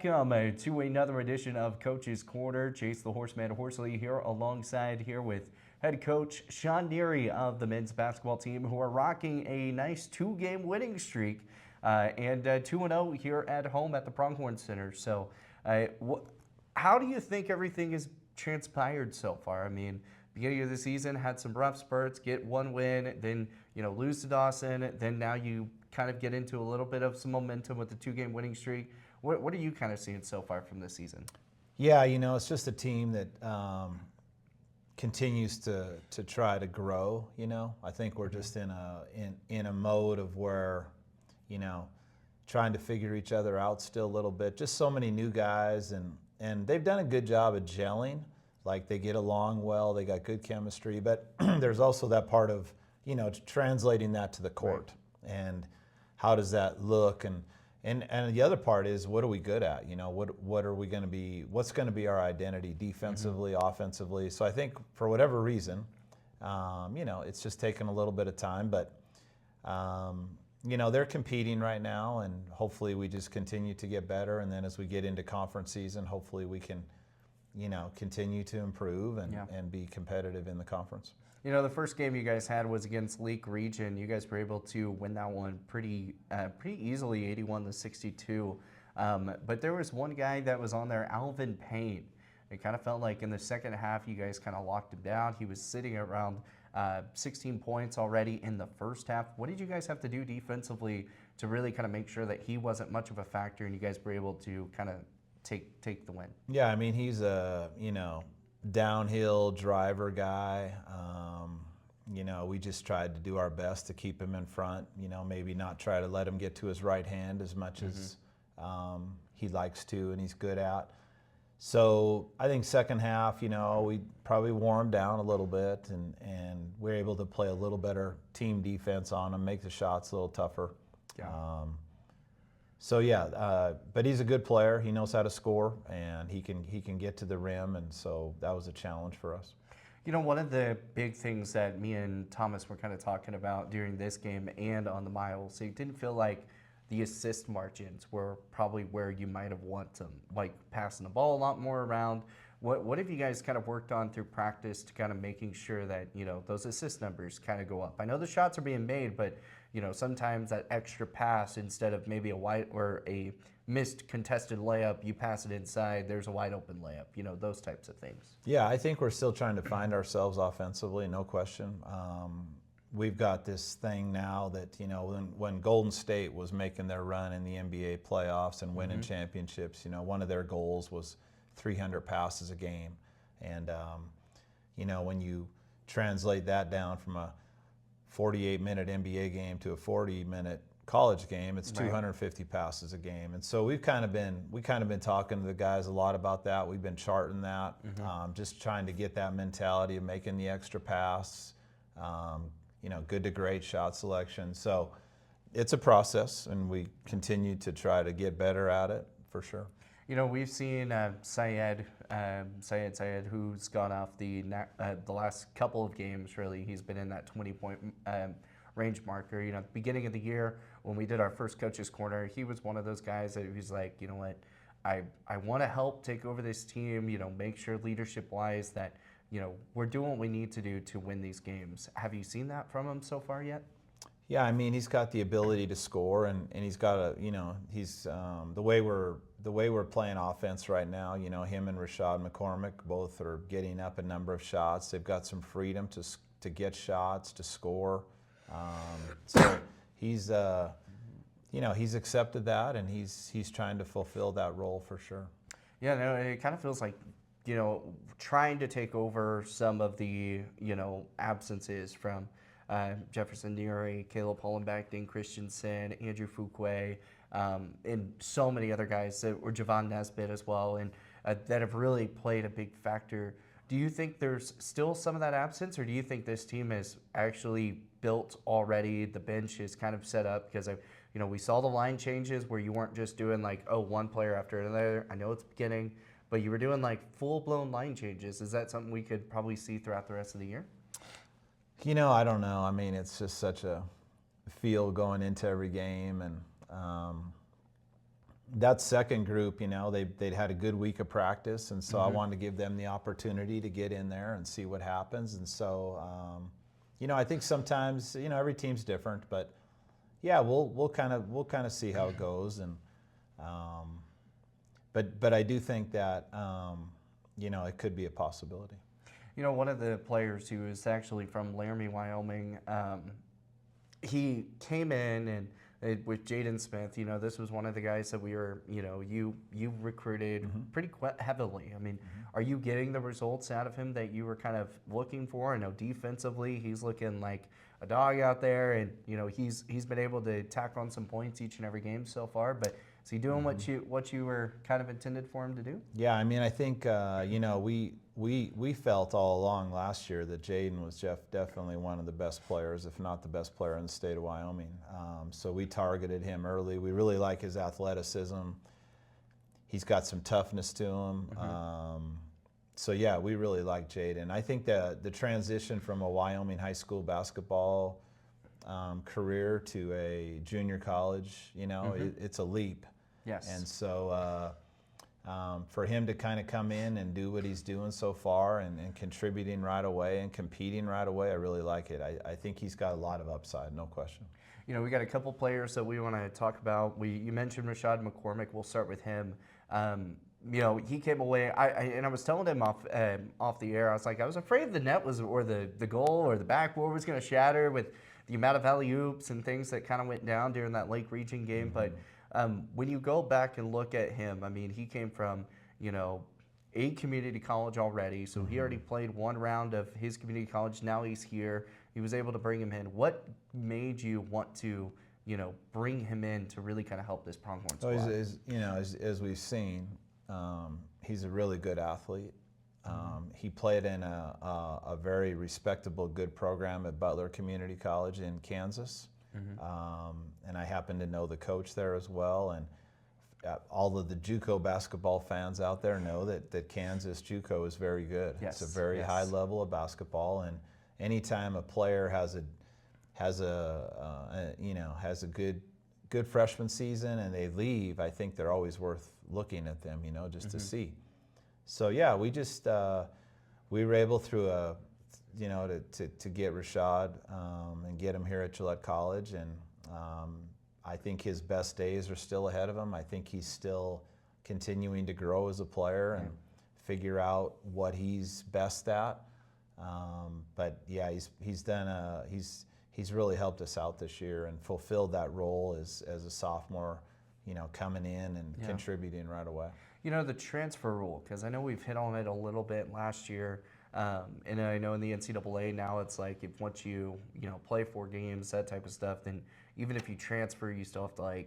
welcome to another edition of Coach's Corner. Chase the Horseman Horsley here alongside here with head coach Sean Neary of the men's basketball team, who are rocking a nice 2-game winning streak and 2-0 here at home at the Pronghorns Center. So how do you think everything has transpired so far? I mean, beginning of the season had some rough spurts, get one win, then lose to Dawson, then now you kind of get into a little bit of some momentum with the 2-game winning streak. What are you kind of seeing so far from this season? Yeah, it's just a team that continues to try to grow. I think we're just in a mode of where, trying to figure each other out still a little bit. Just so many new guys, and they've done a good job of gelling. Like, they get along well, they got good chemistry, but there's also that part of translating that to the court, right. And how does that look, and the other part is, what are we good at? What are we going to be? What's going to be our identity defensively, offensively? So I think for whatever reason, it's just taken a little bit of time, but they're competing right now, and hopefully we just continue to get better. And then as we get into conference season, hopefully we can, continue to improve and be competitive in the conference. The first game you guys had was against Leak Region. You guys were able to win that one pretty easily, 81-62. But there was one guy that was on there, Alvin Payne. It kind of felt like in the second half you guys kind of locked him down. He was sitting around 16 points already in the first half. What did you guys have to do defensively to really kind of make sure that he wasn't much of a factor and you guys were able to kind of take the win? Yeah, I mean, he's a, downhill driver guy. We just tried to do our best to keep him in front, maybe not try to let him get to his right hand as much as he likes to and he's good at. So I think second half, we probably wore him down a little bit, and we're able to play a little better team defense on him, make the shots a little tougher. Yeah. But he's a good player. He knows how to score, and he can get to the rim, and so that was a challenge for us. One of the big things that me and Thomas were kind of talking about during this game and on the miles, it didn't feel like the assist margins were probably where you might have wanted them, like passing the ball a lot more around. What have you guys kind of worked on through practice to kind of making sure that, those assist numbers kind of go up? I know the shots are being made, but, sometimes that extra pass, instead of maybe a wide or a missed contested layup, you pass it inside, there's a wide open layup, those types of things. Yeah, I think we're still trying to find ourselves offensively, no question. We've got this thing now that, when Golden State was making their run in the NBA playoffs and winning championships, one of their goals was 300 passes a game. And, when you translate that down from a 48-minute NBA game to a 40-minute college game, it's 250 passes a game. And so we've kind of been talking to the guys a lot about that. We've been charting that, just trying to get that mentality of making the extra pass, good to great shot selection. So it's a process, and we continue to try to get better at it, for sure. We've seen Syed, who's gone off the last couple of games, really. He's been in that 20-point range marker. At the beginning of the year, when we did our first Coach's Corner, he was one of those guys that he's like, you know what, I want to help take over this team, make sure leadership-wise that, we're doing what we need to do to win these games. Have you seen that from him so far yet? Yeah, I mean, he's got the ability to score, and he's got he's the way we're playing offense right now. Him and Rashad McCormick both are getting up a number of shots. They've got some freedom to get shots, to score. So he's he's accepted that, and he's trying to fulfill that role for sure. Yeah, no, it kind of feels like trying to take over some of the absences from Jefferson Neary, Caleb Hollenbeck, Dane Christensen, Andrew Fuquay, and so many other guys, or Javon Nesbitt as well, and that have really played a big factor. Do you think there's still some of that absence, or do you think this team is actually built already? The bench is kind of set up because we saw the line changes where you weren't just doing like, one player after another. I know it's beginning, but you were doing like full-blown line changes. Is that something we could probably see throughout the rest of the year? I don't know. I mean, it's just such a feel going into every game, and that second group, they'd had a good week of practice, and so I wanted to give them the opportunity to get in there and see what happens. And so, I think sometimes, every team's different, but yeah, we'll kind of see how it goes. And but I do think that it could be a possibility. One of the players who is actually from Laramie, Wyoming, he came in and with Jaden Smith, this was one of the guys that we were, you recruited pretty heavily. I mean, are you getting the results out of him that you were kind of looking for? I know defensively, he's looking like a dog out there, and he's been able to tack on some points each and every game so far. But is he doing what you were kind of intended for him to do? Yeah, I mean, I think we felt all along last year that Jaden was definitely one of the best players, if not the best player in the state of Wyoming. So we targeted him early. We really like his athleticism. He's got some toughness to him. So yeah, we really like Jaden. I think that the transition from a Wyoming high school basketball career to a junior college, it's a leap. Yes. And so for him to kind of come in and do what he's doing so far and contributing right away and competing right away, I really like it. I think he's got a lot of upside, no question. We got a couple players that we want to talk about. You mentioned Rashad McCormick. We'll start with him. He came away, and I was telling him off the air, I was like, I was afraid the net or the goal or the backboard was going to shatter with the amount of alley-oops and things that kind of went down during that Lake Region game. But when you go back and look at him, I mean, he came from, a community college already, so he already played one round of his community college. Now he's here. He was able to bring him in. What made you want to, bring him in to really kind of help this Pronghorns squad? As we've seen, he's a really good athlete. He played in a very respectable, good program at Butler Community College in Kansas. And I happen to know the coach there as well. And all of the JUCO basketball fans out there know that Kansas JUCO is very good. Yes. It's a very high level of basketball, and anytime a player has a good freshman season and they leave, I think they're always worth looking at them, just to see. So yeah, we just we were able through to get Rashad and get him here at Gillette College, and I think his best days are still ahead of him. I think he's still continuing to grow as a player and figure out what he's best at. But yeah, he's really helped us out this year and fulfilled that role as a sophomore, coming in and contributing right away. The transfer rule, because I know we've hit on it a little bit last year, and I know in the NCAA now it's like once you play 4 games, that type of stuff, then even if you transfer, you still have to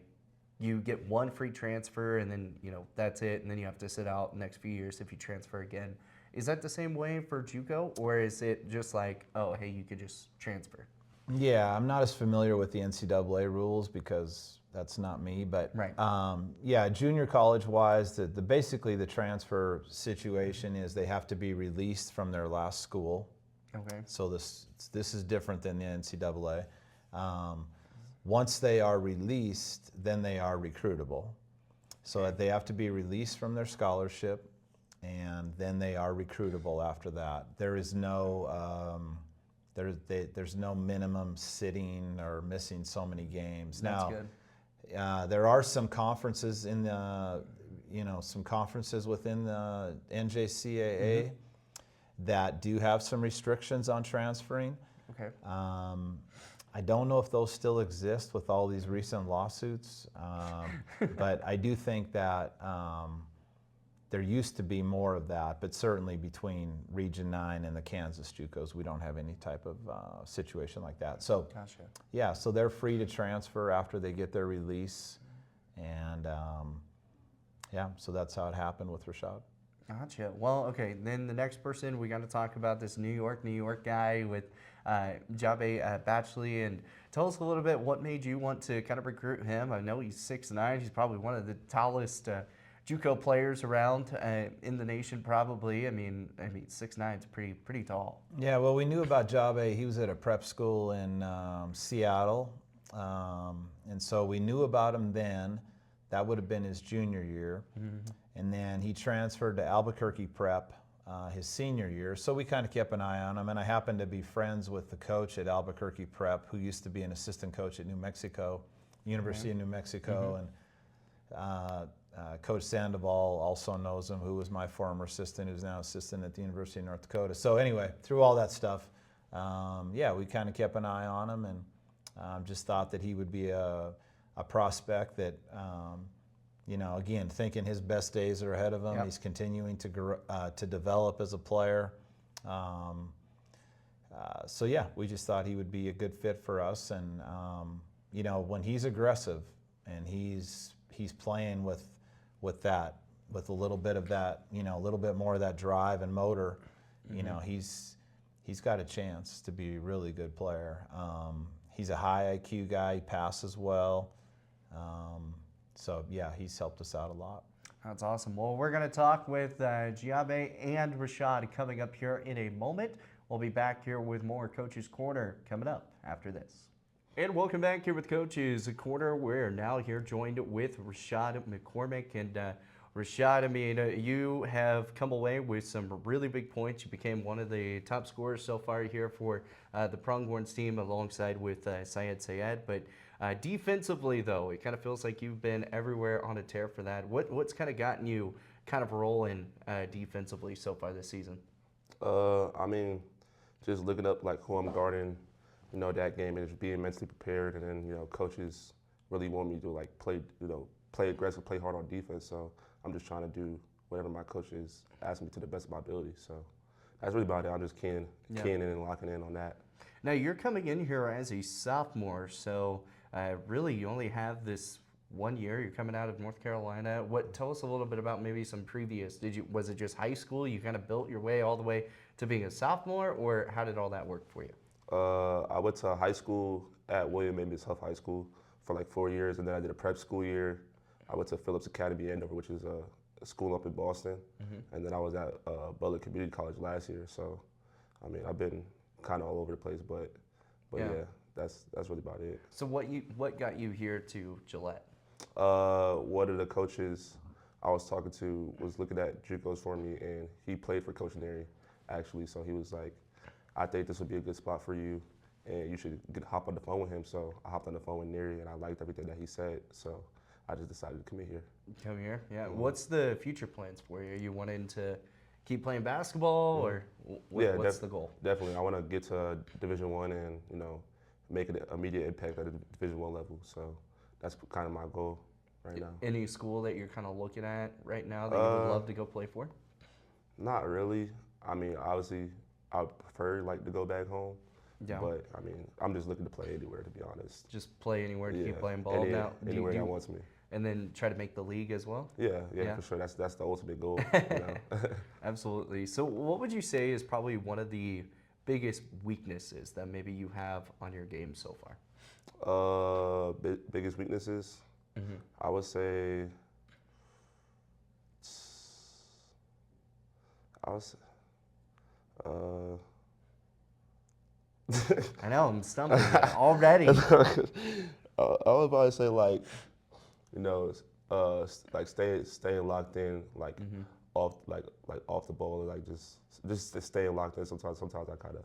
you get one free transfer, and then that's it, and then you have to sit out the next few years if you transfer again. Is that the same way for JUCO, or is it just like, oh, hey, you could just transfer? Yeah, I'm not as familiar with the NCAA rules because that's not me, but yeah, junior college-wise, basically the transfer situation is they have to be released from their last school. Okay. So this is different than the NCAA. Once they are released, then they are recruitable. So they have to be released from their scholarship, and then they are recruitable after that. There is no there's no minimum sitting or missing so many games. That's now, good. There are some conferences in the within the NJCAA that do have some restrictions on transferring. Okay. I don't know if those still exist with all these recent lawsuits, but I do think that there used to be more of that, but certainly between Region 9 and the Kansas JUCOs, we don't have any type of situation like that. So, Gotcha. Yeah, so they're free to transfer after they get their release, and yeah, so that's how it happened with Rashad. Gotcha. Well, okay, then the next person, we got to talk about this New York guy with Diabe Bathily, and tell us a little bit what made you want to kind of recruit him. I know he's 6'9". He's probably one of the tallest JUCO players around in the nation, probably. I mean, 6'9" is pretty tall. Yeah, well, we knew about Diabe. He was at a prep school in Seattle, and so we knew about him then. That would have been his junior year. And then he transferred to Albuquerque Prep his senior year. So we kind of kept an eye on him. And I happened to be friends with the coach at Albuquerque Prep, who used to be an assistant coach at New Mexico, University of New Mexico. And Coach Sandoval also knows him, who was my former assistant, who's now assistant at the University of North Dakota. So anyway, through all that stuff, yeah, we kind of kept an eye on him, and just thought that he would be a prospect that, you know, again, thinking his best days are ahead of him. Yep. He's continuing to develop as a player. So yeah, we just thought he would be a good fit for us. And you know, when he's aggressive and he's playing with that, with a little bit of that, you know, a little bit more of that drive and motor, you know, he's got a chance to be a really good player. He's a high IQ guy. He passes well. So yeah, he's helped us out a lot. That's awesome. Well, we're going to talk with Diabe and Rashad coming up here in a moment. We'll be back here with more Coach's Corner coming up after this. And welcome back here with Coach's Corner. We're now here joined with Rashad McCormick. And Rashad, I mean, you have come away with some really big points. You became one of the top scorers so far here for the Pronghorns team alongside with Syed. But defensively, though, it kind of feels like you've been everywhere on a tear for that. What's kind of gotten you kind of rolling defensively so far this season? I mean, just looking up like who I'm guarding, you know, that game, and just being mentally prepared, and then, you know, coaches really want me to like play aggressive, play hard on defense. So I'm just trying to do whatever my coaches ask me to the best of my ability. So that's really about it. I'm just keying in and locking in on that. Now you're coming in here as a sophomore, so really you only have this 1 year. You're coming out of North Carolina. Tell us a little bit about maybe some previous. Was it just high school? You kind of built your way all the way to being a sophomore, or how did all that work for you? I went to high school at William Amos Huff High School for like 4 years, and then I did a prep school year. I went to Phillips Academy Andover, which is a school up in Boston, and then I was at Butler Community College last year. So, I mean, I've been kind of all over the place, but yeah, that's really about it. So what got you here to Gillette? One of the coaches I was talking to was looking at JUCOs for me, and he played for Coach Neri, actually. So he was like, I think this would be a good spot for you, and you should hop on the phone with him. So I hopped on the phone with Neri, and I liked everything that he said. So I just decided to come in here. Come here, yeah. What's the future plans for you? Are you wanting to keep playing basketball, or what's the goal? Definitely, I want to get to Division I and, you know, make an immediate impact at the Division I level. So that's kind of my goal right now. Any school that you're kind of looking at right now that you would love to go play for? Not really. I mean, obviously, I would prefer like to go back home. Yeah. But I mean, I'm just looking to play anywhere, to be honest. Just play anywhere to keep playing ball. Now, anywhere that wants me. And then try to make the league as well? Yeah, for sure. That's the ultimate goal. You know? Absolutely. So what would you say is probably one of the biggest weaknesses that maybe you have on your game so far? Biggest weaknesses? I would say, I know, I'm stumbling already. I would probably say, like, you know, like staying locked in, like off the ball, like just staying locked in. Sometimes I kind of,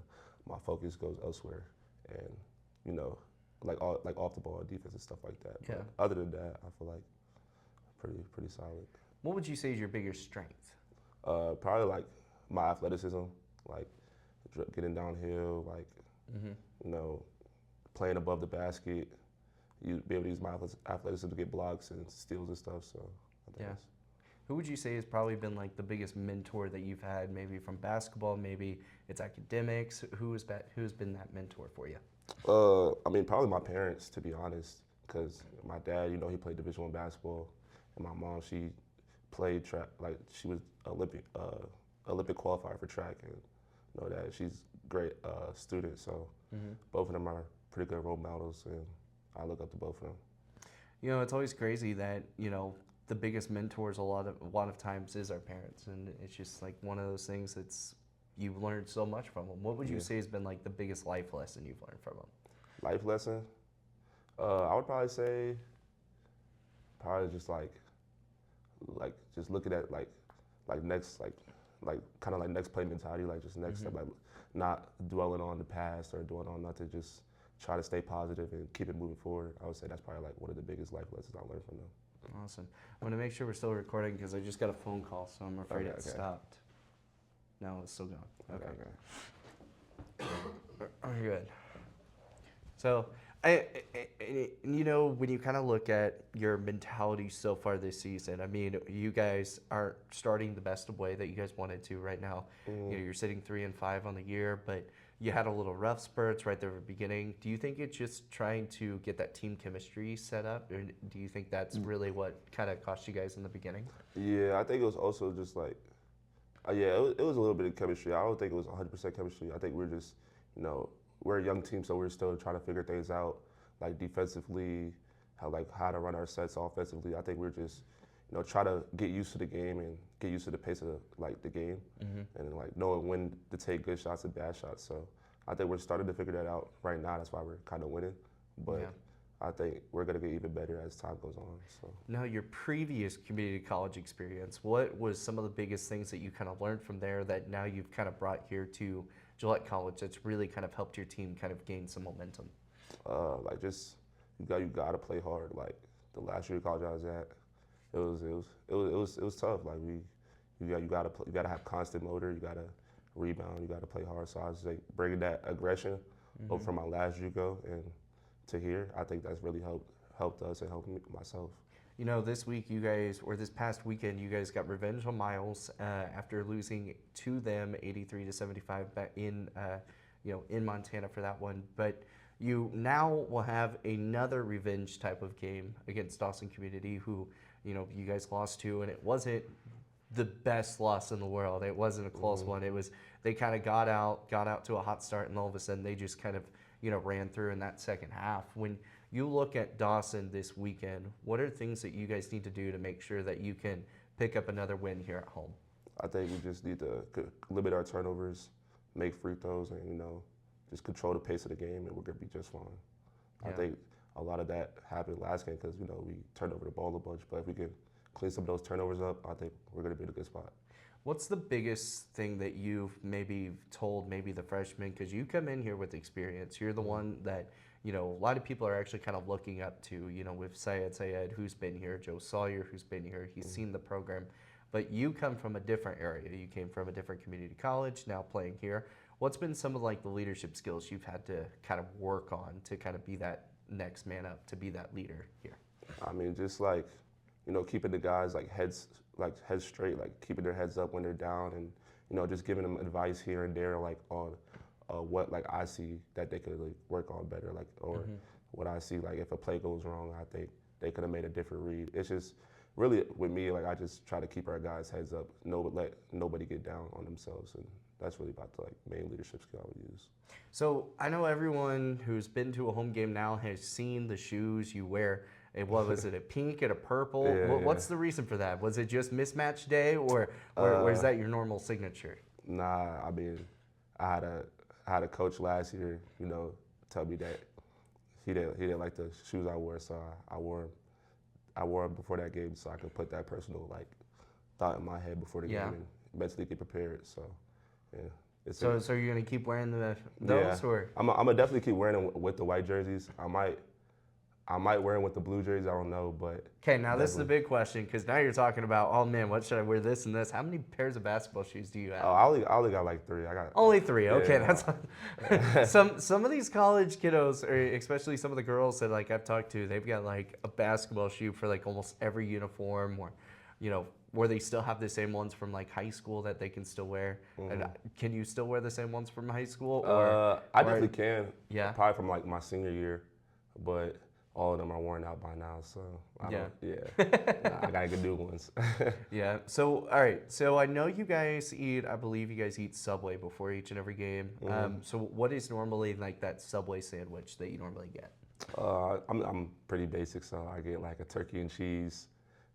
my focus goes elsewhere, and, you know, like off the ball defense and stuff like that. Yeah. But other than that, I feel like pretty solid. What would you say is your biggest strength? Probably like my athleticism, like getting downhill, like you know, playing above the basket. You be able to use my athleticism to get blocks and steals and stuff. So I think Who would you say has probably been like the biggest mentor that you've had, maybe from basketball, maybe it's academics? Who's been that mentor for you? I mean, probably my parents, to be honest, because my dad, you know, he played Division I basketball, and my mom, she played track, like she was Olympic qualifier for track, and you know that she's a great student. So both of them are pretty good role models, and I look up to both of them. You know, it's always crazy that, you know, the biggest mentors a lot of times is our parents, and it's just like one of those things that's you've learned so much from them. What would you say has been like the biggest life lesson you've learned from them? Life lesson? I would probably say Probably just like just looking at next kind of like next play mentality, like just next step, like not dwelling on the past or dwelling on nothing, just try to stay positive and keep it moving forward. I would say that's probably like one of the biggest life lessons I learned from them. Awesome. I'm gonna make sure we're still recording because I just got a phone call, so I'm afraid it stopped. No, it's still going. Okay. We're good. So, you know, when you kind of look at your mentality so far this season, I mean, you guys aren't starting the best of way that you guys wanted to right now. You know, you're sitting 3-5 on the year, but you had a little rough spurts right there at the beginning. Do you think it's just trying to get that team chemistry set up, or do you think that's really what kind of cost you guys in the beginning? Yeah, I think it was also just like, it was a little bit of chemistry. I don't think it was 100% chemistry. I think we're just, you know, we're a young team, so we're still trying to figure things out, like defensively, how to run our sets offensively. I think we're just, you know, try to get used to the game and get used to the pace of the game, and like knowing when to take good shots and bad shots. So I think we're starting to figure that out right now. That's why we're kind of winning, but I think we're gonna get even better as time goes on. So now, your previous community college experience, what was some of the biggest things that you kind of learned from there that now you've kind of brought here to Gillette College that's really kind of helped your team kind of gain some momentum? Like just you got to play hard. Like the last year of college I was at, it was tough. Like you gotta have constant motor. You gotta rebound. You gotta play hard. So I was like bringing that aggression up from my last JUCO and to here. I think that's really helped us and helped me myself. You know, this week you guys, or this past weekend, you guys got revenge on Miles after losing to them 83-75 back in, in Montana for that one. But you now will have another revenge type of game against Dawson Community, who, you know, you guys lost to, and it wasn't the best loss in the world. It wasn't a close one. It was, they kind of got out to a hot start, and all of a sudden they just kind of, you know, ran through in that second half. When you look at Dawson this weekend, what are things that you guys need to do to make sure that you can pick up another win here at home? I think we just need to limit our turnovers, make free throws, and, you know, just control the pace of the game, and we're going to be just fine. I think a lot of that happened last game because, you know, we turned over the ball a bunch. But if we can clean some of those turnovers up, I think we're going to be in a good spot. What's the biggest thing that you've maybe told maybe the freshmen? Because you come in here with experience. You're the one that, you know, a lot of people are actually kind of looking up to, you know, with Syed, who's been here, Joe Sawyer, who's been here. He's seen the program. But you come from a different area. You came from a different community college, now playing here. What's been some of like the leadership skills you've had to kind of work on to kind of be that next man up, to be that leader here? I mean, just like, you know, keeping the guys heads straight, like keeping their heads up when they're down, and, you know, just giving them advice here and there, like on what like I see that they could like work on better, like, or what I see like if a play goes wrong, I think they could have made a different read. It's just really with me, like I just try to keep our guys' heads up, let nobody get down on themselves, and that's really about the like main leadership skill I would use. So I know everyone who's been to a home game now has seen the shoes you wear. What was it, a pink and a purple? What's the reason for that? Was it just mismatch day, or is that your normal signature? Nah, I mean, I had a coach last year, you know, tell me that he didn't like the shoes I wore, so I wore them before that game so I could put that personal like thought in my head before the game and mentally get prepared. So yeah. So you're gonna keep wearing those, or? I'm gonna definitely keep wearing them with the white jerseys. I might wear them with the blue jerseys. I don't know, but okay. Now this is the big question, because now you're talking about, oh man, what should I wear, this and this? How many pairs of basketball shoes do you have? Oh, I only got like 3. I got only 3. Okay, that's some of these college kiddos, or especially some of the girls that like I've talked to, they've got like a basketball shoe for like almost every uniform, or, you know, where they still have the same ones from like high school that they can still wear. And can you still wear the same ones from high school? I definitely can. Yeah. Probably from like my senior year, but all of them are worn out by now. So I gotta get new ones. Yeah. So all right. So I know you guys I believe you guys eat Subway before each and every game. So what is normally like that Subway sandwich that you normally get? I'm pretty basic, so I get like a turkey and cheese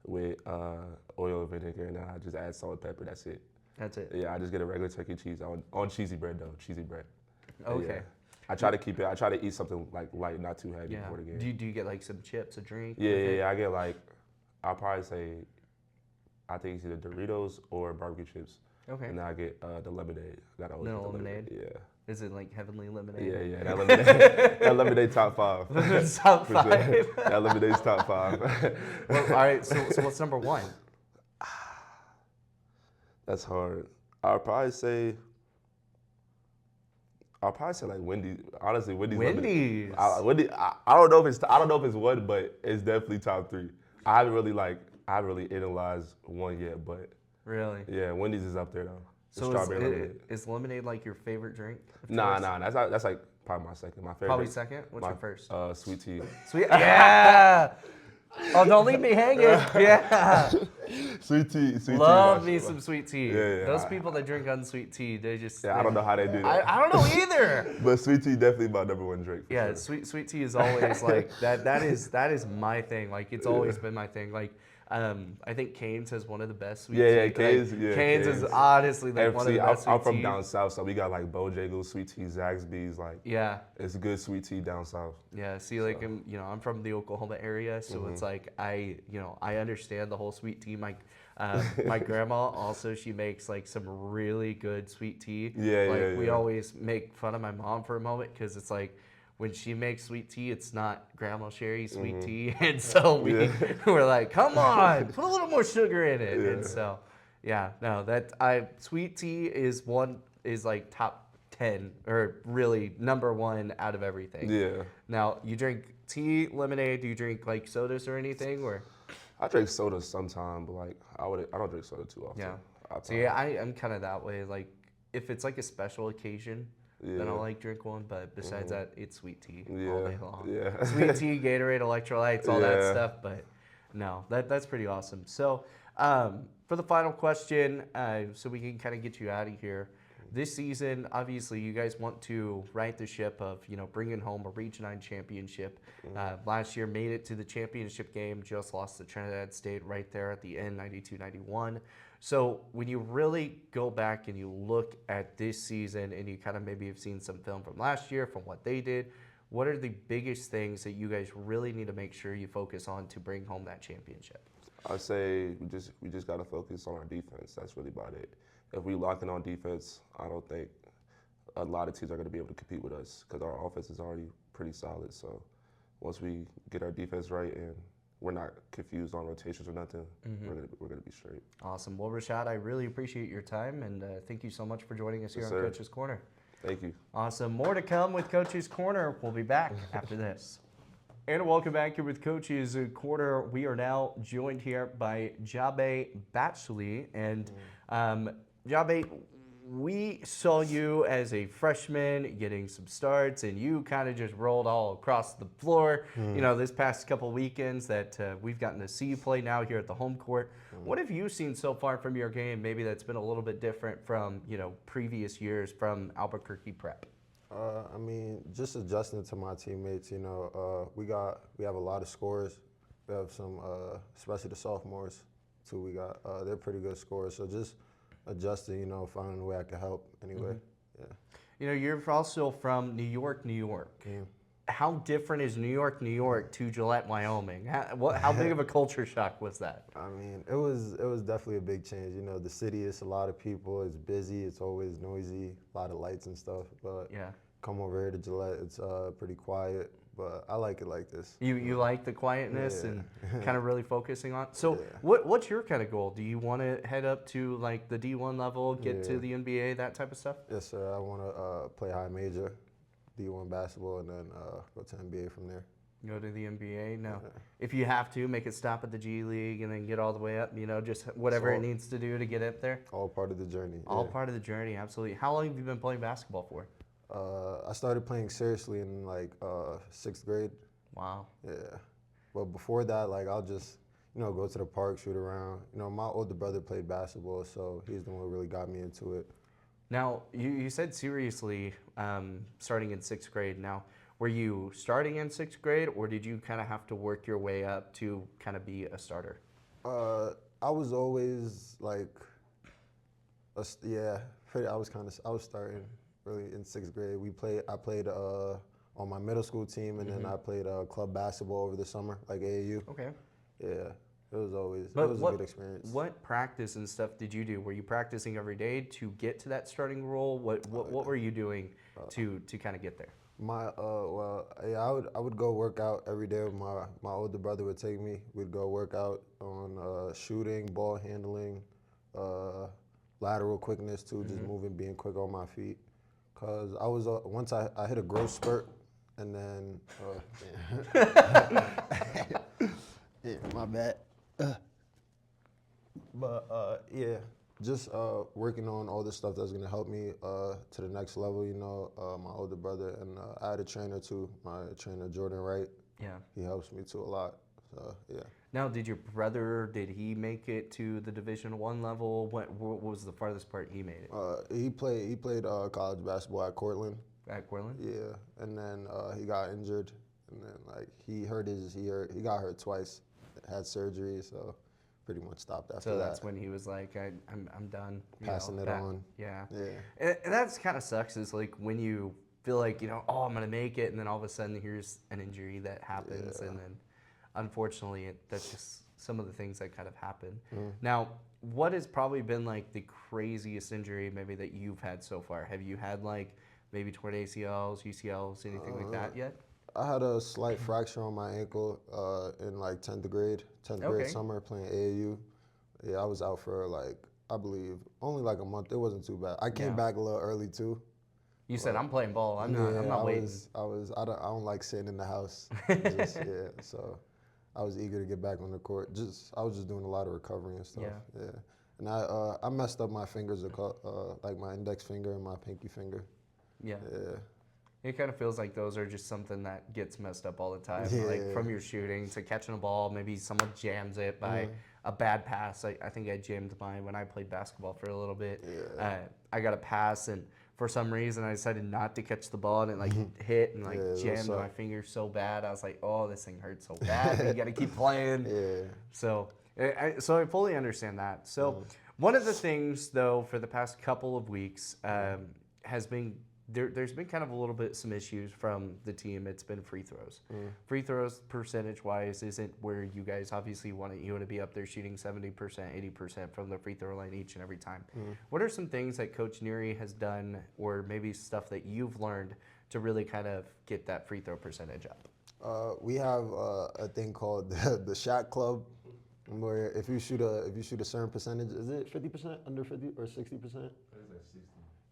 with oil and vinegar, and then I just add salt and pepper. That's it. That's it. Yeah, I just get a regular turkey and cheese on cheesy bread though. Cheesy bread. Okay. Yeah. I try to eat something like light, not too heavy before the game. Do you get like some chips, a drink? Yeah. I get like I'll probably say, I think it's either Doritos or barbecue chips. Okay. And then I get the lemonade. Gotta always No get the lemonade? Yeah. Is it like heavenly lemonade? Yeah. That lemonade, that lemonade top 5. Top For sure. 5. That lemonade's top 5. Well, all right. So what's number 1? That's hard. I'll probably say like Wendy's. Honestly, Wendy's. Wendy's. I don't know if it's one, but it's definitely top 3. I haven't really analyzed one yet, but Really? yeah, Wendy's is up there though. The So strawberry lemonade. is lemonade like your favorite drink? of Nah, choice? that's like probably my second. My favorite. Probably second. What's your first? Sweet tea. Sweet. Yeah. Oh, don't leave me hanging. Yeah. Sweet tea. Love me some sweet tea. Yeah. Those people that drink unsweet tea, they just. Yeah, I don't know how they do that. I don't know either. But sweet tea definitely my number 1 drink. For Yeah, sure. sweet tea is always like that. That is my thing. Like it's always been my thing. Like I think Cane's has one of the best sweet tea. Yeah, Cane's. Cane's is honestly like one of the best sweet I'm from teas. down south, so we got like Bojangles, sweet tea, Zaxby's. Like, Yeah. it's good sweet tea down south. Yeah, see, like I'm from the Oklahoma area, so it's like I understand the whole sweet tea. My grandma also, she makes like some really good sweet tea. Yeah, We always make fun of my mom for a moment because it's like when she makes sweet tea, it's not Grandma Sherry's sweet tea, and so we're like, come on, put a little more sugar in it, and so sweet tea is like top 10 or really number 1 out of everything. Yeah. Now, you drink tea, lemonade, do you drink like sodas or anything, or? I drink soda sometime, but like I don't drink soda too often. Yeah. See, I'm kind of that way. Like if it's like a special occasion, then I'll like drink one, but besides that, it's sweet tea all day long. Yeah. Sweet tea, Gatorade, electrolytes, all that stuff, but no, that's pretty awesome. So for the final question, so we can kind of get you out of here, this season, obviously, you guys want to right the ship of, bringing home a Region 9 championship. Last year, made it to the championship game, just lost to Trinidad State right there at the end, 92-91. So when you really go back and you look at this season and you kind of maybe have seen some film from last year, from what they did, what are the biggest things that you guys really need to make sure you focus on to bring home that championship? I'd say we just got to focus on our defense. That's really about it. If we lock in on defense, I don't think a lot of teams are going to be able to compete with us because our offense is already pretty solid. So once we get our defense right and we're not confused on rotations or nothing, we're gonna be straight. Awesome. Well, Rashad, I really appreciate your time, and thank you so much for joining us here on Coach's Corner. Thank you. Awesome. More to come with Coach's Corner. We'll be back after this. And welcome back here with Coach's Corner. We are now joined here by Diabe Bathily. And Diabe, we saw you as a freshman getting some starts, and you kind of just rolled all across the floor. This past couple weekends that we've gotten to see you play now here at the home court. What have you seen so far from your game? Maybe that's been a little bit different from previous years from Albuquerque Prep. I mean, just adjusting to my teammates. We have a lot of scorers. We have some, especially the sophomores, too. They're pretty good scorers. So just adjusting, finding a way I can help anyway. Yeah. You're also from New York, New York. How different is New York, New York to Gillette, Wyoming? How big of a culture shock was that? I mean, it was definitely a big change. The city is a lot of people. It's busy. It's always noisy. A lot of lights and stuff. But come over here to Gillette, it's pretty quiet. But I like it like this. You like the quietness and kind of really focusing on. So what's your kind of goal? Do you want to head up to like the D1 level, get to the NBA, that type of stuff? Yes, sir. I want to play high major, D1 basketball, and then go to NBA from there. Go to the NBA? No. If you have to, make it stop at the G League and then get all the way up, just whatever it needs to do to get up there? All part of the journey. All part of the journey, absolutely. How long have you been playing basketball for? I started playing seriously in like 6th grade. Wow. Yeah. But before that, like I'll just, go to the park, shoot around. My older brother played basketball, so he's the one who really got me into it. Now, you said seriously starting in 6th grade. Now, were you starting in 6th grade, or did you kind of have to work your way up to kind of be a starter? I was always like, I was starting really in 6th grade. I played on my middle school team, and then I played club basketball over the summer, like AAU. Okay. Yeah. it was always But it was a good experience. What practice and stuff did you do? Were you practicing every day to get to that starting role? What were you doing to kind of get there? I would go work out every day. With my older brother would take me. We'd go work out on shooting, ball handling, lateral quickness too, just moving, being quick on my feet. Cause I was once I hit a growth spurt, and then yeah, my bad. But yeah, just working on all the stuff that's gonna help me to the next level. You know, my older brother, and I had a trainer too. My trainer Jordan Wright. Yeah. He helps me too a lot. So yeah. Now, did your brother, did he make it to the Division I level? What was the farthest part he made it? He played college basketball at Cortland. At Cortland? Yeah, and then he got injured, and then like he got hurt twice, had surgery, so pretty much stopped after So that. that's when he was like, I'm done. Passing it on. Yeah. Yeah. And that's kind of sucks is like when you feel like, oh, I'm going to make it, and then all of a sudden here's an injury that happens, Yeah. and then unfortunately that's just some of the things that kind of happen. Mm. Now, what has probably been like the craziest injury maybe that you've had so far? Have you had like maybe torn ACLs, UCLs, anything like that yet? I had a slight fracture on my ankle in like 10th grade summer playing AAU. Yeah, I was out for like, I believe, only like a month. It wasn't too bad. I came back a little early too. You said I'm playing ball. I'm not waiting. I don't like sitting in the house. So I was eager to get back on the court. I was just doing a lot of recovery and stuff. Yeah. And I messed up my fingers, like my index finger and my pinky finger. Yeah. Yeah. It kind of feels like those are just something that gets messed up all the time. Yeah. Like from your shooting to catching a ball, maybe someone jams it by a bad pass. I think I jammed mine when I played basketball for a little bit. Yeah. I got a pass, and for some reason I decided not to catch the ball, and it like hit and like jammed my finger so bad. I was like, oh, this thing hurts so bad. But you got to keep playing. Yeah. So I fully understand that. So one of the things, though, for the past couple of weeks has been there's been kind of a little bit some issues from the team. It's been free throws. Free throws percentage-wise isn't where you guys obviously want to be up there shooting 70%, 80% from the free throw line each and every time. What are some things that Coach Neary has done, or maybe stuff that you've learned to really kind of get that free throw percentage up? We have a thing called the shot club, where if you shoot a certain percentage, is it 50%, under 50, or 60%?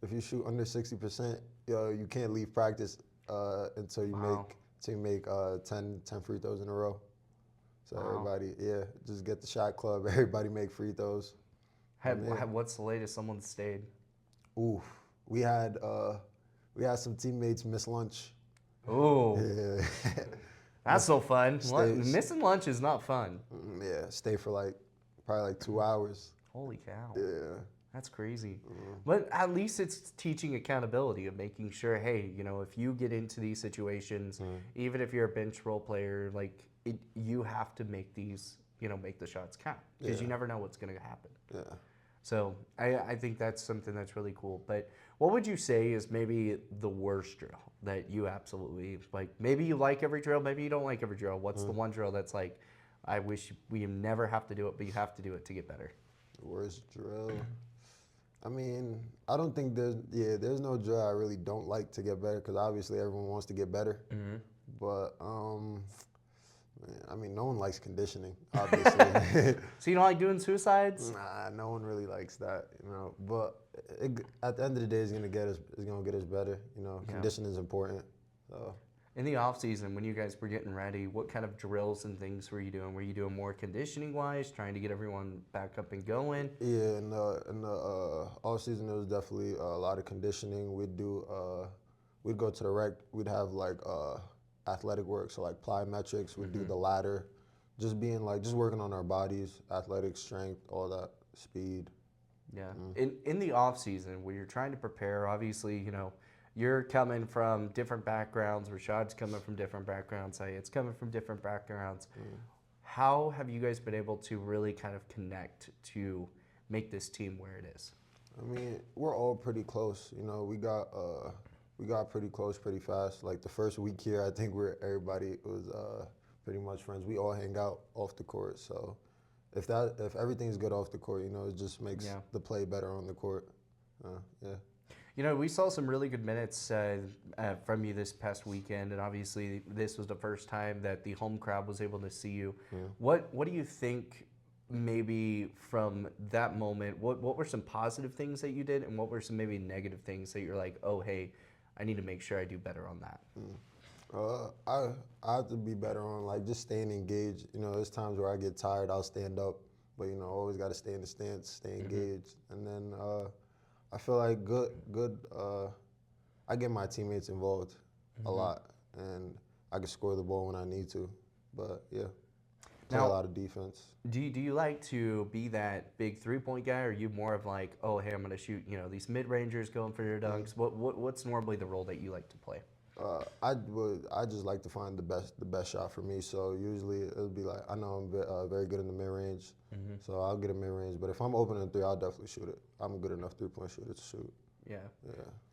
If you shoot under 60%, you can't leave practice until you make 10 free throws in a row. So everybody, just get the shot club. Everybody make free throws. What's the latest someone stayed? Ooh, we had some teammates miss lunch. Ooh, Yeah. that's so fun. Missing lunch is not fun. Yeah, stay for probably 2 hours. Holy cow. Yeah. That's crazy. But at least it's teaching accountability of making sure, hey, if you get into these situations, even if you're a bench role player, you have to make these, make the shots count, because you never know what's going to happen. Yeah. So I think that's something that's really cool. But what would you say is maybe the worst drill that you absolutely, maybe you like every drill, maybe you don't like every drill. What's the one drill that's like, I wish we never have to do it, but you have to do it to get better? The worst drill? I mean, I don't think there's no drill I really don't like to get better, because obviously everyone wants to get better. But I mean, no one likes conditioning, obviously. So you don't like doing suicides? Nah, no one really likes that, But at the end of the day, it's gonna get us better. Conditioning is important. So. In the off season, when you guys were getting ready, what kind of drills and things were you doing? Were you doing more conditioning wise, trying to get everyone back up and going? Yeah, in the off season, there was definitely a lot of conditioning. We'd go to the rec. We'd have athletic work, so plyometrics. We'd do the ladder, just working on our bodies, athletic strength, all that, speed. Yeah. In the off season, when you're trying to prepare, obviously, you're coming from different backgrounds. Rashad's coming from different backgrounds. It's coming from different backgrounds. How have you guys been able to really kind of connect to make this team where it is? I mean, we're all pretty close. We got pretty close pretty fast. Like the first week here, I think everybody was pretty much friends. We all hang out off the court, so if everything's good off the court, you know, it just makes the play better on the court. Yeah. You know, we saw some really good minutes from you this past weekend, and obviously this was the first time that the home crowd was able to see you. Yeah. What do you think maybe from that moment, what were some positive things that you did, and what were some maybe negative things that you're like, oh, hey, I need to make sure I do better on that? I have to be better on like just staying engaged. You know, there's times where I get tired, I'll stand up, but you know, always got to stay in the stance, stay engaged, and then I feel like I get my teammates involved a lot, and I can score the ball when I need to. But yeah, play a lot of defense. Do you like to be that big 3-point guy, or are you more of like, oh, hey, I'm going to shoot, you know, these mid-rangers going for your dunks? What's normally the role that you like to play? I just like to find the best shot for me. So usually it'll be like, I know I'm very good in the mid range, so I'll get a mid range. But if I'm open in 3, I'll definitely shoot it. I'm a good enough 3-point shooter to shoot. Yeah.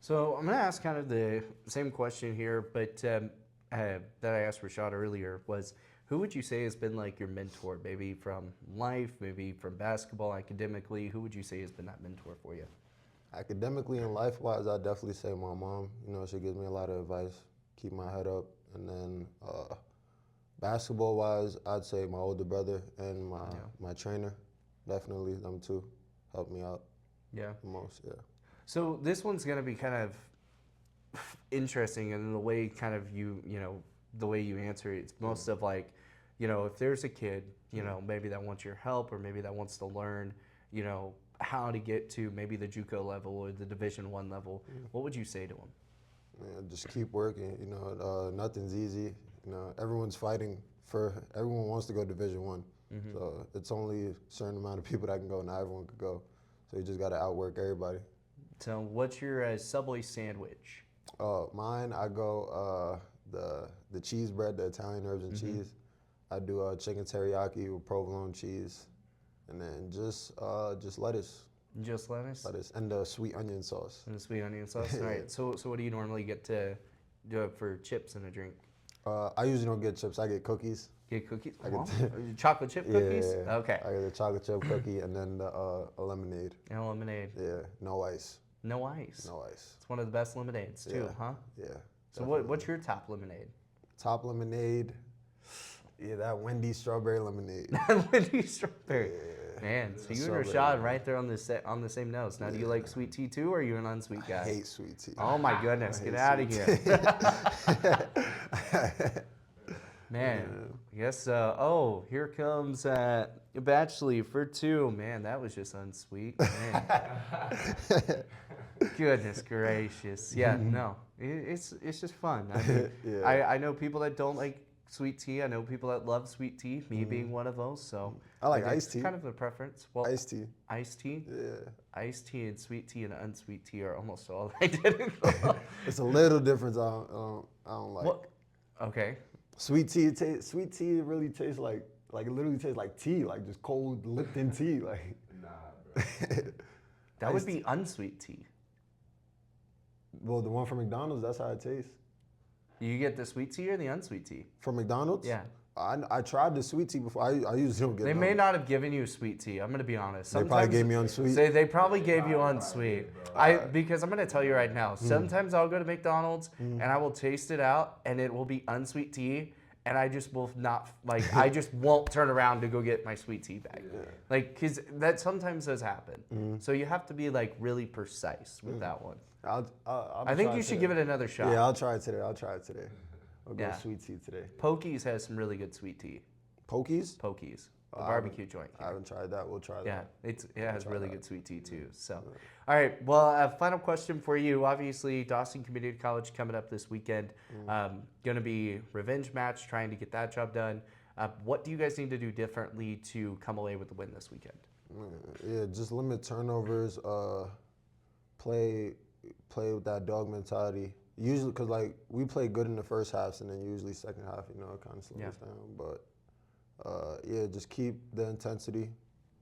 So I'm gonna ask kind of the same question here, but that I asked Rashad earlier was, who would you say has been like your mentor, maybe from life, maybe from basketball, academically? Who would you say has been that mentor for you? Academically and life-wise, I'd definitely say my mom. You know, she gives me a lot of advice, keep my head up. And then basketball-wise, I'd say my older brother and my trainer. Definitely them two helped me out the most, So this one's going to be kind of interesting in the way kind of the way you answer it. It's most of like, you know, if there's a kid, you know, maybe that wants your help or maybe that wants to learn, you know, how to get to maybe the JUCO level or the Division I level, what would you say to them? Yeah, just keep working. You know, nothing's easy. You know, everyone's fighting everyone wants to go Division I. So it's only a certain amount of people that can go, not everyone could go. So you just got to outwork everybody. So what's your Subway sandwich? Mine, I go the cheese bread, the Italian herbs and cheese. I do chicken teriyaki with provolone cheese. And then just lettuce. Just lettuce? Lettuce and the sweet onion sauce. And the sweet onion sauce? All right. So what do you normally get to do for chips and a drink? I usually don't get chips. I get cookies. Get cookies? Chocolate chip cookies? Yeah. Okay. I get a chocolate chip cookie and then a lemonade. And a lemonade. Yeah. No ice. No ice? No ice. It's one of the best lemonades too, huh? Yeah. So what's your top lemonade? Top lemonade? Yeah, that Wendy's strawberry lemonade. Wendy's strawberry. Yeah. Man, so you and Rashad right there on the same notes. Now, do you like sweet tea too, or are you an unsweet guy? I hate sweet tea. Oh my goodness, get out of here. Man, I guess, here comes Bathily for 2. Man, that was just unsweet. Man. Goodness gracious. Yeah, no, it's just fun. I mean, I know people that don't like sweet tea. I know people that love sweet tea, me being one of those. So I like iced tea. Kind of a preference. Well, iced tea. Iced tea? Yeah. Iced tea and sweet tea and unsweet tea are almost all identical. It's a little difference I don't like. Well, okay. Sweet tea really tastes like it literally tastes like tea, like just cold Lipton tea. Like Nah, bro. That would be unsweet tea. Well, the one from McDonald's, that's how it tastes. You get the sweet tea or the unsweet tea? From McDonald's? Yeah. I tried the sweet tea before. I usually don't get They none. may not have given you sweet tea. I'm going to be honest. They probably gave me unsweet. They probably gave you unsweet. Because I'm going to tell you right now, sometimes I'll go to McDonald's and I will taste it out and it will be unsweet tea and I just will not, like, I just won't turn around to go get my sweet tea bag. Like, because that sometimes does happen. So you have to be, like, really precise with that one. I think you should give it another shot. Yeah, I'll try it today. I'll go sweet tea today. Pokies has some really good sweet tea. Pokies? Pokies, the barbecue joint. I haven't tried that. We'll try that. Yeah, it has really good sweet tea too. So, all right. Well, a final question for you. Obviously, Dawson Community College coming up this weekend. Going to be revenge match, trying to get that job done. What do you guys need to do differently to come away with the win this weekend? Yeah, just limit turnovers. Play with that dog mentality. Usually, because like we play good in the first half, and then usually second half, you know, it kind of slows down. But just keep the intensity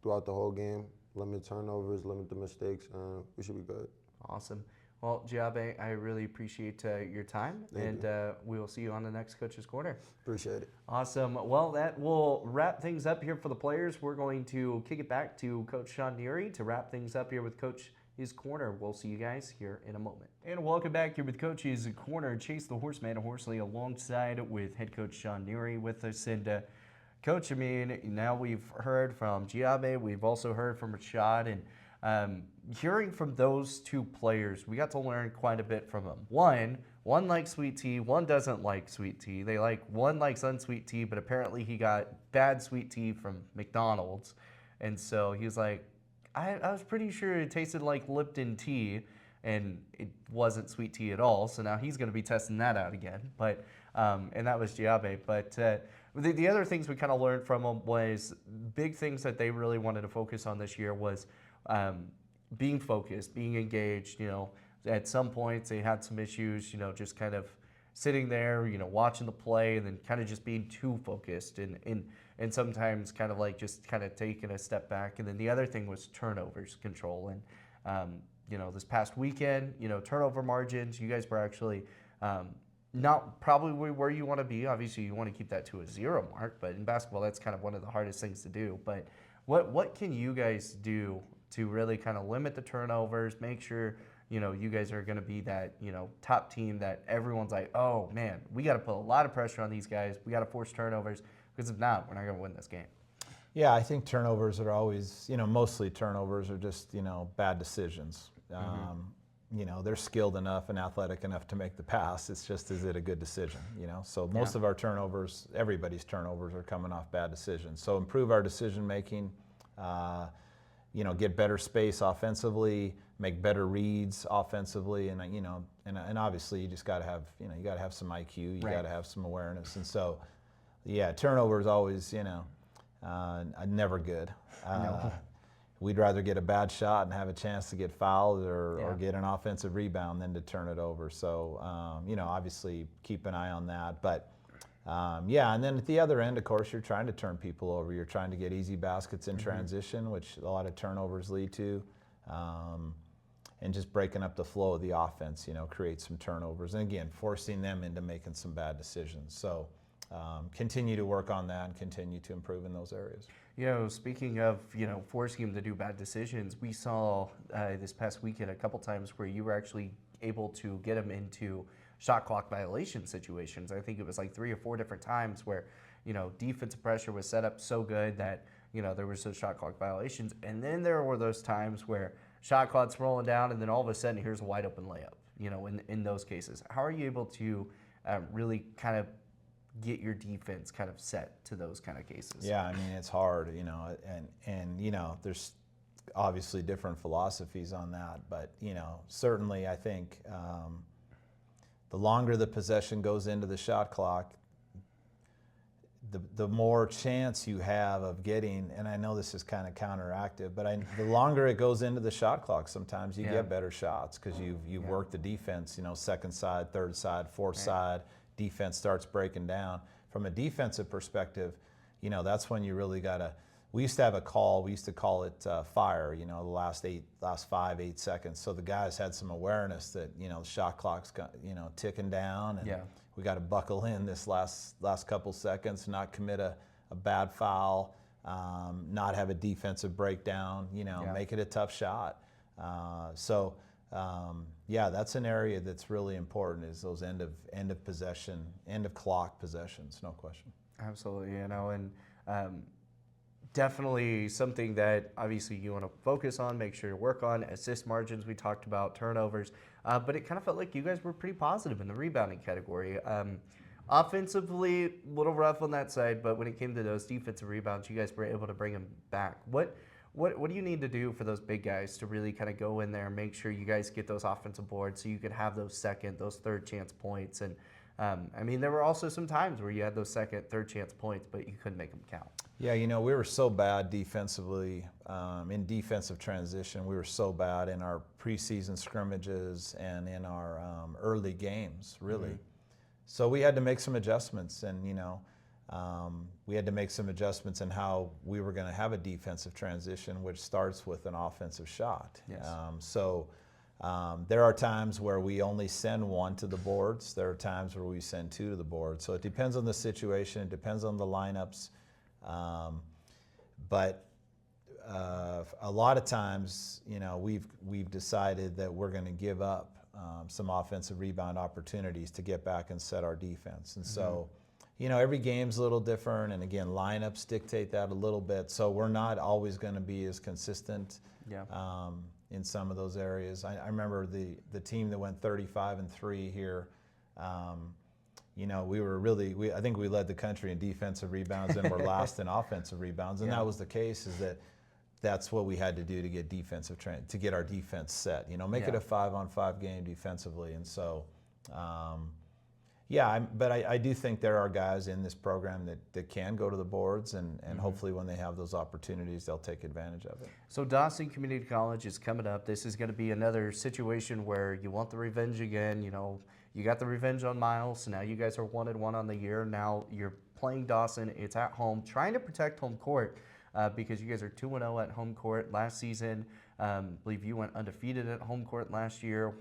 throughout the whole game. Limit turnovers, limit the mistakes, and we should be good. Awesome. Well, Diabe, I really appreciate your time, Thank and we will see you on the next Coach's Corner. Appreciate it. Awesome. Well, that will wrap things up here for the players. We're going to kick it back to Coach Sean Neary to wrap things up here with Coach's Corner. We'll see you guys here in a moment. And welcome back here with Coach's Corner. Chase the Horseman Horsley alongside with head coach Sean Neary with us. And Coach, I mean, now we've heard from Diabe, we've also heard from Rashad, and hearing from those two players, we got to learn quite a bit from them. One likes sweet tea, one doesn't like sweet tea. One likes unsweet tea, but apparently he got bad sweet tea from McDonald's. And so he was like, I was pretty sure it tasted like Lipton tea, and it wasn't sweet tea at all. So now he's going to be testing that out again. But and that was Diabe. But the other things we kind of learned from them was big things that they really wanted to focus on this year was being focused, being engaged. You know, at some points they had some issues, you know, just kind of sitting there, you know, watching the play and then kind of just being too focused and sometimes kind of like just kind of taking a step back. And then the other thing was turnovers control. And, you know, this past weekend, you know, turnover margins, you guys were actually not probably where you want to be. Obviously, you want to keep that to a 0 mark, but in basketball, that's kind of one of the hardest things to do. But what can you guys do to really kind of limit the turnovers, make sure, you know, you guys are going to be that, you know, top team that everyone's like, oh, man, we got to put a lot of pressure on these guys. We got to force turnovers because if not, we're not going to win this game. Yeah, I think turnovers are always, you know, mostly turnovers are just, you know, bad decisions. You know, they're skilled enough and athletic enough to make the pass. It's just, is it a good decision, you know? So most of our turnovers, everybody's turnovers are coming off bad decisions. So improve our decision making, you know, get better space offensively, make better reads offensively, and you know, and obviously you just got to have, you know, you got to have some IQ, you got to have some awareness, and so, yeah, turnover is always, you know, never good. No. We'd rather get a bad shot and have a chance to get fouled or get an offensive rebound than to turn it over. So, you know, obviously keep an eye on that, but. Yeah, and then at the other end, of course, you're trying to turn people over. You're trying to get easy baskets in transition, which a lot of turnovers lead to, and just breaking up the flow of the offense, you know, creates some turnovers. And again, forcing them into making some bad decisions. So continue to work on that and continue to improve in those areas. You know, speaking of, you know, forcing them to do bad decisions, we saw this past weekend a couple times where you were actually able to get them into shot clock violation situations. I think it was like 3 or 4 different times where, you know, defensive pressure was set up so good that, you know, there was those shot clock violations. And then there were those times where shot clock's rolling down and then all of a sudden here's a wide open layup, you know, in those cases. How are you able to really kind of get your defense kind of set to those kind of cases? Yeah, I mean, it's hard, you know, and you know, there's obviously different philosophies on that, but, you know, certainly I think the longer the possession goes into the shot clock, the more chance you have of getting, and I know this is kind of counteractive, but the longer it goes into the shot clock, sometimes you get better shots because you've worked the defense, you know, second side, third side, fourth side, defense starts breaking down. From a defensive perspective, you know, that's when you really got to, we used to have a call, we used to call it fire, you know, the last 5, 8 seconds. So the guys had some awareness that, you know, the shot clock's, you know, ticking down, and we got to buckle in this last couple seconds, not commit a bad foul, not have a defensive breakdown, you know, make it a tough shot. Yeah, that's an area that's really important, is those end of possession, end of clock possessions, no question. Absolutely, you know, and definitely something that obviously you want to focus on, make sure to work on. Assist margins, we talked about turnovers, but it kind of felt like you guys were pretty positive in the rebounding category. Offensively, a little rough on that side, but when it came to those defensive rebounds, you guys were able to bring them back. What do you need to do for those big guys to really kind of go in there and make sure you guys get those offensive boards so you could have those second, those third chance points? And I mean, there were also some times where you had those second, third chance points, but you couldn't make them count. Yeah, you know, we were so bad defensively, in defensive transition. We were so bad in our preseason scrimmages and in our early games, really. Mm-hmm. So we had to make some adjustments, and, you know, we had to make some adjustments in how we were going to have a defensive transition, which starts with an offensive shot. Yes. There are times where we only send one to the boards. There are times where we send two to the board. So it depends on the situation. It depends on the lineups. But a lot of times, we've decided that we're going to give up some offensive rebound opportunities to get back and set our defense. And so, every game's a little different. And again, lineups dictate that a little bit. So we're not always going to be as consistent. In some of those areas. I remember the team that went 35-3 here. We were I think we led the country in defensive rebounds and were last in offensive rebounds. And that was the case, is that's what we had to do to get to get our defense set. Make it a 5-on-5 game defensively. And so, but I do think there are guys in this program that can go to the boards, and hopefully when they have those opportunities, they'll take advantage of it. So Dawson Community College is coming up. This is going to be another situation where you want the revenge again. You got the revenge on Miles, so now you guys are 1-1 on the year. Now you're playing Dawson. It's at home, trying to protect home court because you guys are 2-0 at home court. Last season, I believe you went undefeated at home court last year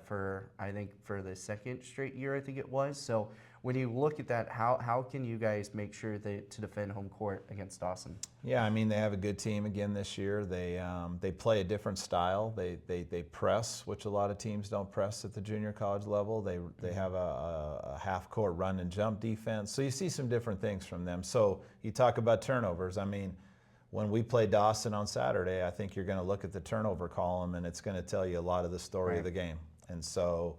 for the second straight year, I think it was. So when you look at that, how can you guys make sure to defend home court against Dawson? Yeah, they have a good team again this year. They play a different style. They press, which a lot of teams don't press at the junior college level. They have a half court run and jump defense. So you see some different things from them. So you talk about turnovers. When we play Dawson on Saturday, I think you're going to look at the turnover column, and it's going to tell you a lot of the story of the game. And so,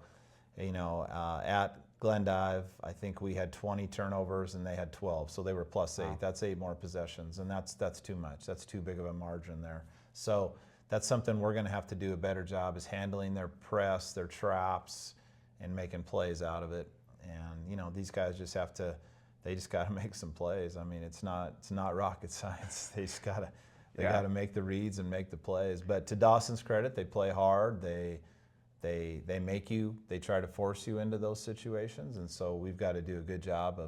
at Glendive, I think we had 20 turnovers and they had 12, so they were +8. Wow. That's 8 more possessions, and that's too much. That's too big of a margin there. So that's something we're going to have to do a better job, is handling their press, their traps, and making plays out of it. And these guys just got to make some plays. It's not rocket science. They got to make the reads and make the plays. But to Dawson's credit, they play hard. They try to force you into those situations, and so we've got to do a good job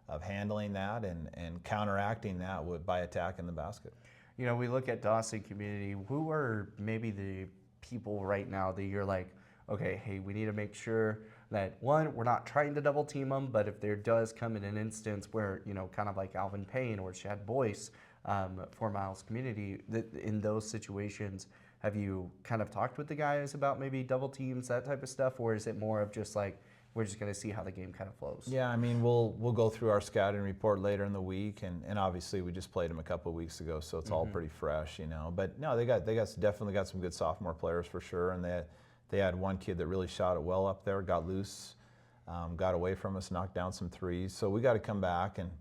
of handling that and counteracting that by attacking the basket. We look at Dawson Community. Who are maybe the people right now that you're like, okay, hey, we need to make sure that, one, we're not trying to double team them, but if there does come in an instance where, kind of like Alvin Payne or Chad Boyce for Miles Community, in those situations, have you kind of talked with the guys about maybe double teams, that type of stuff, or is it more of just like, we're just going to see how the game kind of flows? Yeah, we'll go through our scouting report later in the week, and obviously we just played them a couple of weeks ago, so it's all pretty fresh, But no, they definitely got some good sophomore players for sure, and they had one kid that really shot it well up there, got loose, got away from us, knocked down some threes. So we got to come back and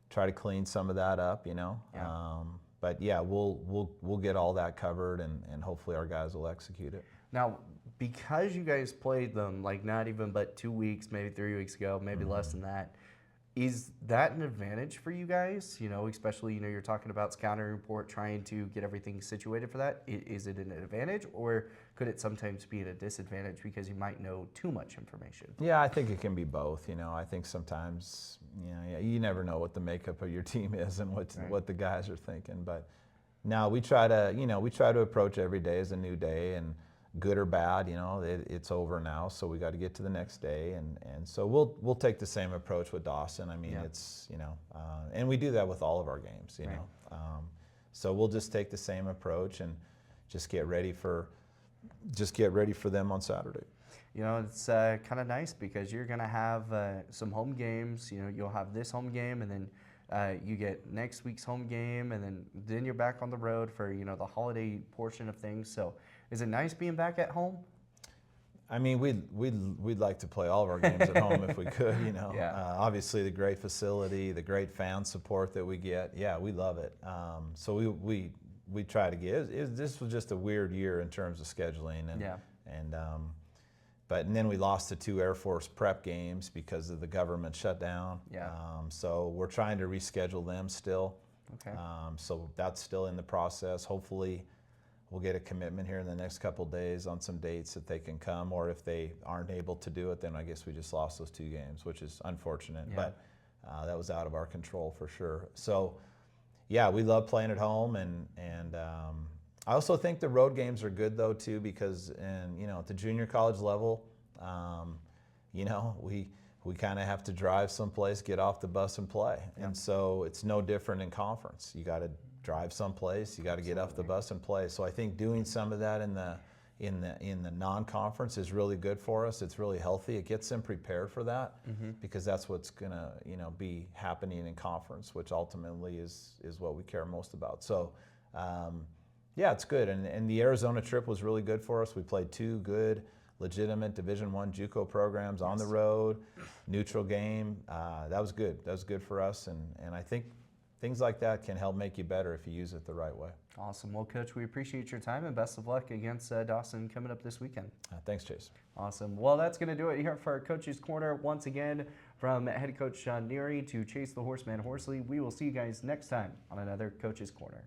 try to clean some of that up, Yeah. But yeah, we'll get all that covered, and hopefully our guys will execute it. Now, because you guys played them like not even but 2 weeks, maybe 3 weeks ago, maybe less than that, is that an advantage for you guys? Especially, you're talking about scouting report, trying to get everything situated for that. Is it an advantage, or could it sometimes be at a disadvantage because you might know too much information? Yeah, I think it can be both. I think sometimes, you never know what the makeup of your team is and what the guys are thinking. But now we try to approach every day as a new day, and good or bad, it's over now, so we got to get to the next day, and so we'll take the same approach with Dawson. It's and we do that with all of our games, so we'll just take the same approach and just get ready for them on Saturday. It's kind of nice because you're going to have some home games. You'll have this home game, and then you get next week's home game, and then you're back on the road for the holiday portion of things. So is it nice being back at home? We'd like to play all of our games at home if we could. Yeah. Obviously the great facility, the great fan support that we get. Yeah, we love it. So we try to get. This was just a weird year in terms of scheduling, and then we lost the 2 Air Force prep games because of the government shutdown. Yeah. So we're trying to reschedule them still. Okay. So that's still in the process. Hopefully we'll get a commitment here in the next couple of days on some dates that they can come, or if they aren't able to do it, then I guess we just lost those 2 games, which is unfortunate. Yeah. But that was out of our control for sure. So yeah, we love playing at home, and I also think the road games are good though too, because at the junior college level, we kind of have to drive someplace, get off the bus and play. Yeah. And so it's no different in conference. You got to drive someplace, you got to get off the bus and play. So I think doing some of that in the non-conference is really good for us. It's really healthy. It gets them prepared for that, because that's what's gonna be happening in conference, which ultimately is what we care most about. So yeah, it's good. And the Arizona trip was really good for us. We played 2 good, legitimate Division I JUCO programs on the road, neutral game. That was good. That was good for us. And I think things like that can help make you better if you use it the right way. Awesome. Well, Coach, we appreciate your time and best of luck against Dawson coming up this weekend. Thanks, Chase. Awesome. Well, that's going to do it here for our Coach's Corner. Once again, from head coach Sean Neary to Chase the Horseman Horsley, we will see you guys next time on another Coach's Corner.